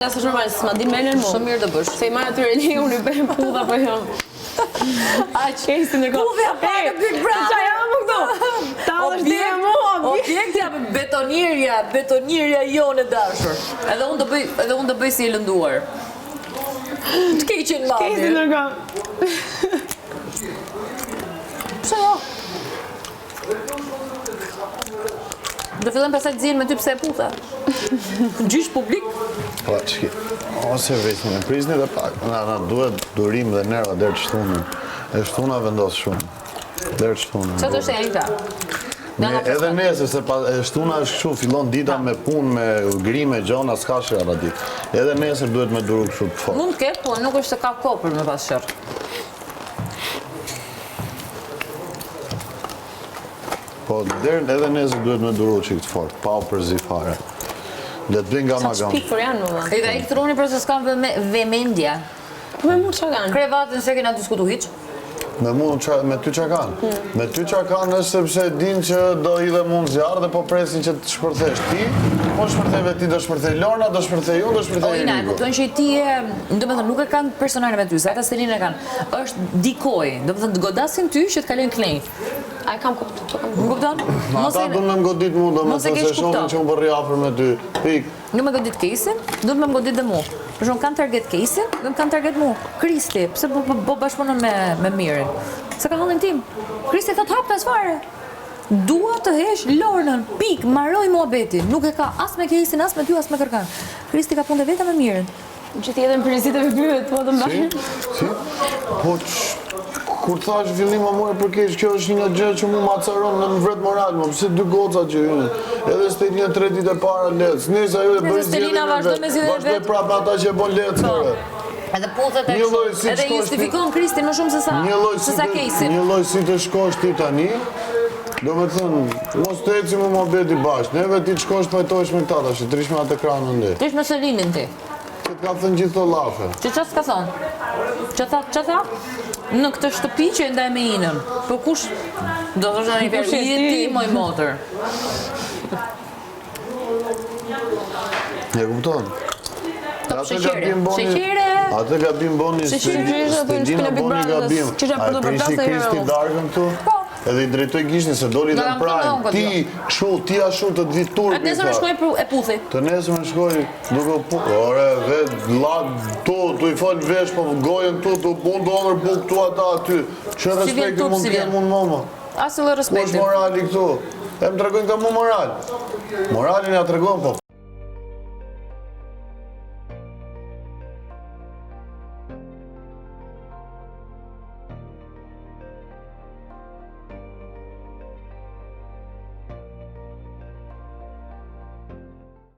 Nëse është normal, s'ma di menen mu. Shumë mirë të bësh. Se I marrë atyre një, unë I bëjmë pudha për jam. A qesi në kohë. Pudhja pa në Big Brother. Qa jam këtu? Ta është dhe mu, Objektja me betonierja jonë e dashur. Edhe unë të bëj si e lënduar. Të keqin mami. Qesi në kohë. Pse jo? Do fillojmë pastaj të zihen me ty pse e putha. Gjysh publik. Po, çki. Ose vetë në prizni dhe pak. Na duhet durim dhe nerva deri të shtunën. E shtuna vendos shumë. Deri të shtunën. Çfarë është ai ta? Edhe nesër se shtuna është kështu, fillon dita me punë, me grime, gjona, s'ka shërra ditë. Edhe nesër duhet me duru kështu të fortë. Mund të ketë, po nuk është se ka kohë për me pas shërë. Po, edhe nesër duhet me duru që të fortë, pa u përzi fare. Dhe të bëjnë nga Sa magam. qpik për janë, më dhe. Edhe elektroni për se s'kam vemendja. Po me mu që kanë? Krevatën se kena diskutu hiq. Me ty qa kanë? Me ty qa kanë është sepse din që do i dhe mund zjarë dhe po presin që të shpërthesh ti, po shpërtheve ti do shpërthej Lorna, do shpërthej unë, do shpërthej Ina, e Rigo. kuptojnë që ti e, do me thënë, nuk e kanë personale me ty, se ata Stelina e kanë, është dikoj, do me thënë, të godasin ty që të kalojnë klejnë. A I kam kuptu, të kam Më kupton? Ata du me më godit mu, do me mos e thënë keq se shohin kupton. që më bërri afër me ty. Pik. Nuk me godit Kesin, du me më godit dhe mu. Për shumë kanë target Kesin, dhe më kanë target mu. Kristi, pse po bashkëpunon me Mirin? Se ka hallin tim. Kristi thot hap pas fare. Dua të hesh Lornën, pik, marroj muhabeti. Nuk e ka as me Kesin, as me ty, as me kërkan. Kristi ka punë vetëm me Mirin. Që ti edhe në përgjësit e vyet, po të mbajnë. Si? Po kur thash fillim më more për keq, kjo është një gjë që mu ma caron në vret moral, më pse dy goca që hynë. Edhe Stelina 3 ditë e para lec. Nëse ajo e bëj Stelina vazhdo me zgjedhjen e vazhdoj vet. prapë me ata që e bën lec. Edhe puthet e Një lloj si edhe shkosh justifikon Kristin më shumë se sa Kesin. Një lloj si të shkosh ti tani. Do me thënë, mos të eci më beti bashkë. Neve ti të shkosh pajtojsh me këta tash, të rish me atë ekranën ndi. Ti me Selinin ti. Që të ka thënë gjithë të lafe. Që s'ka thonë? Që tha? Në këtë shtëpi që e ndaj me inën. Po kush do të thoshtë në një verë, i ti moj motër. E kupton? Sheqere! Atë gabim boni Stelina boni gabim. A e prishi Kristi Darkën këtu? Edhe I drejtoj gishtin se doli dhe në prajmë. Ti ashtu të të vitë turpi. Atë nesër më shkoj e puthi. Të nesër më shkoj duke ore, tu I falë vesh, po gojen tu, unë do onër buk tu ata aty. Që respekti mund të kemë mund mëma? Asë dhe Ku respekti. është morali këtu? E më tregojnë ka mu moral. Moralin ja tregojnë, po